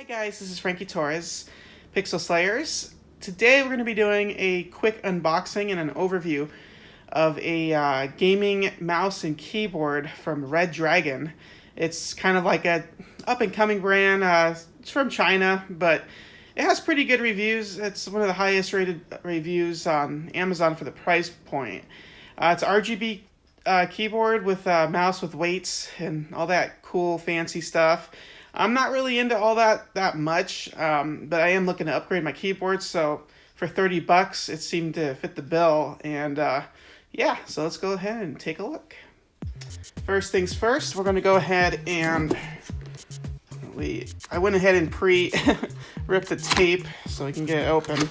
Guys, this is Frankie Torres, Pixel Slayers. Today we're going to be doing a quick unboxing and an overview of a gaming mouse and keyboard from Redragon. It's kind of like a up-and-coming brand. It's from China, but it has pretty good reviews. It's one of the highest rated reviews on Amazon for the price point. It's RGB keyboard with a mouse with weights and all that cool fancy stuff. I'm not really into all that much, but I am looking to upgrade my keyboard, so for $30 it seemed to fit the bill, and yeah, so let's go ahead and take a look. First things first, we're going to go ahead and I went ahead and rip the tape so we can get it open.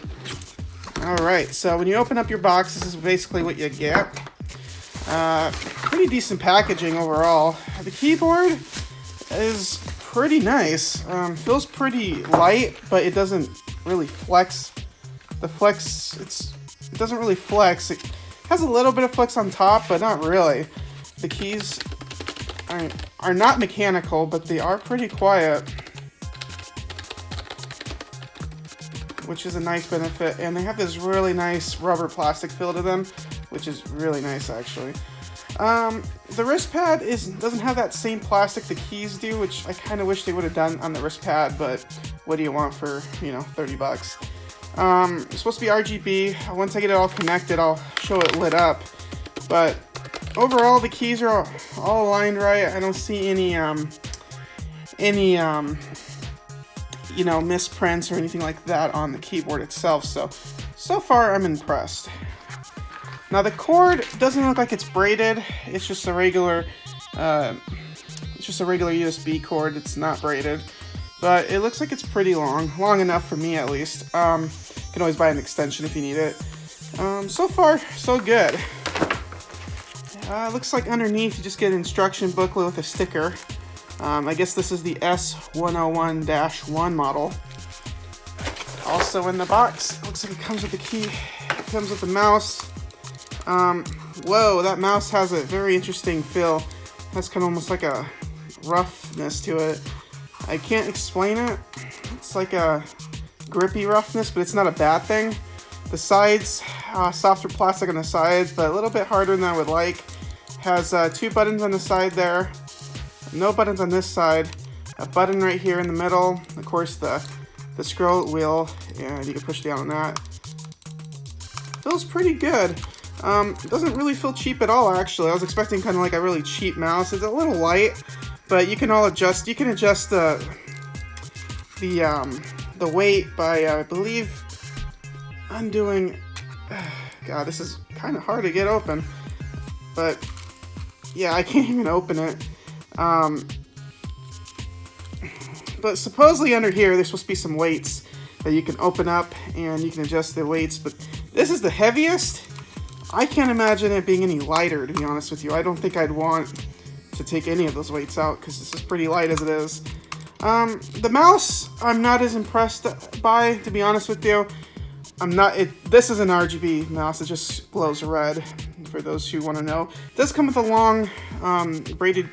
Alright, so when you open up your box, this is basically what you get. Pretty decent packaging overall. The keyboard is pretty nice. Feels pretty light, but it doesn't really flex. It doesn't really flex. It has a little bit of flex on top, but not really. The keys are not mechanical, but they are pretty quiet, which is a nice benefit. And they have this really nice rubber plastic feel to them, which is really nice actually. The wrist pad doesn't have that same plastic the keys do, which I kind of wish they would have done on the wrist pad, but what do you want for, $30? It's supposed to be RGB. Once I get it all connected, I'll show it lit up. But overall, the keys are all aligned right. I don't see any misprints or anything like that on the keyboard itself. So far, I'm impressed. Now the cord doesn't look like it's braided. It's just a regular USB cord. It's not braided, but it looks like it's pretty long enough for me at least. You can always buy an extension if you need it. So far, so good. Looks like underneath you just get an instruction booklet with a sticker. I guess this is the S101-1 model. Also in the box, it looks like it comes with the key. It comes with the mouse. Whoa, that mouse has a very interesting feel. It has kind of almost like a roughness to it. I can't explain it. It's like a grippy roughness, but it's not a bad thing. The sides, softer plastic on the sides, but a little bit harder than I would like. Has 2 buttons on the side there. No buttons on this side. A button right here in the middle. Of course, the scroll wheel, and you can push down on that. Feels pretty good. It doesn't really feel cheap at all, actually. I was expecting kind of like a really cheap mouse. It's a little light, but you can adjust the weight by, I believe, undoing. God, this is kind of hard to get open, but yeah, I can't even open it. But supposedly under here, there's supposed to be some weights that you can open up, and you can adjust the weights. But this is the heaviest. I can't imagine it being any lighter, to be honest with you. I don't think I'd want to take any of those weights out because this is pretty light as it is. The mouse, I'm not as impressed by, to be honest with you. This is an RGB mouse. It just glows red, for those who want to know. It does come with a long braided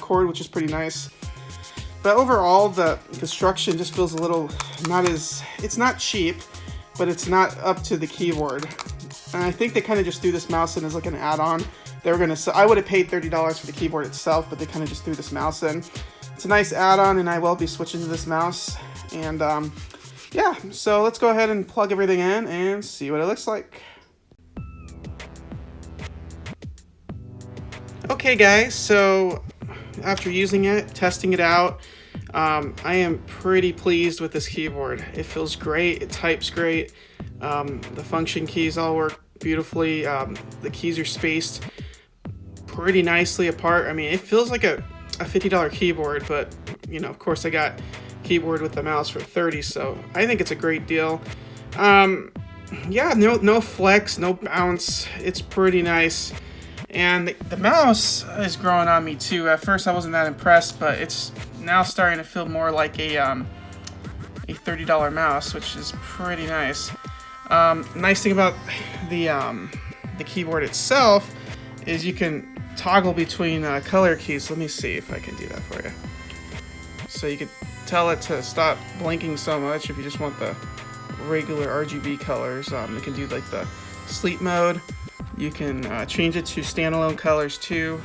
cord, which is pretty nice. But overall, the construction just feels a little it's not cheap, but it's not up to the keyboard. And I think they kind of just threw this mouse in as like an add-on. I would have paid $30 for the keyboard itself, but they kind of just threw this mouse in. It's a nice add-on, and I will be switching to this mouse. And yeah, so let's go ahead and plug everything in and see what it looks like. Okay guys, so after using it, testing it out, I am pretty pleased with this keyboard. It feels great, it types great. The function keys all work beautifully. The keys are spaced pretty nicely apart. I mean, it feels like a $50 keyboard, but of course I got keyboard with the mouse for $30, so I think it's a great deal. Yeah, no flex, no bounce. It's pretty nice. And the mouse is growing on me too. At first I wasn't that impressed, but it's now starting to feel more like a $30 mouse, which is pretty nice. Nice thing about the keyboard itself is you can toggle between color keys. Let me see if I can do that for you. So you could tell it to stop blinking so much if you just want the regular RGB colors. You can do like the sleep mode. You can change it to standalone colors too.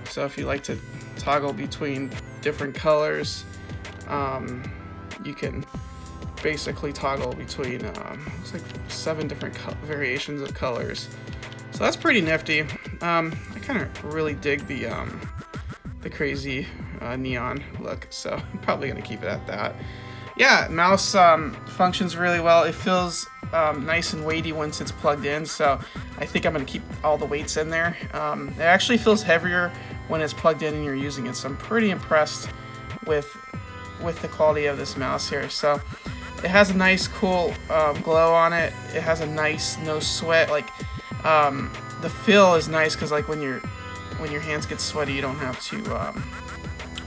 So if you like to toggle between different colors, you can basically toggle between looks like 7 different variations of colors. So that's pretty nifty. I kind of really dig the crazy neon look, so I'm probably gonna keep it at that. Yeah, mouse functions really well. It feels nice and weighty once it's plugged in, so I think I'm gonna keep all the weights in there. It actually feels heavier when it's plugged in and you're using it, so I'm pretty impressed with the quality of this mouse here. So it has a nice cool glow on it. It has a nice no sweat, like the feel is nice because like when your hands get sweaty, you don't have to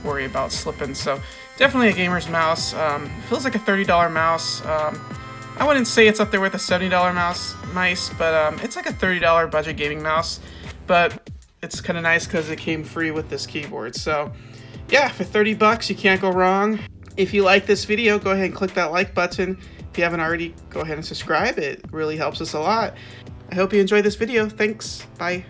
worry about slipping. So definitely a gamer's mouse. Feels like a $30 mouse. I wouldn't say it's up there with a $70 mice, but it's like a $30 budget gaming mouse. But it's kind of nice because it came free with this keyboard. So yeah, for 30 bucks, you can't go wrong. If you like this video, go ahead and click that like button. If you haven't already, go ahead and subscribe. It really helps us a lot. I hope you enjoyed this video. Thanks. Bye.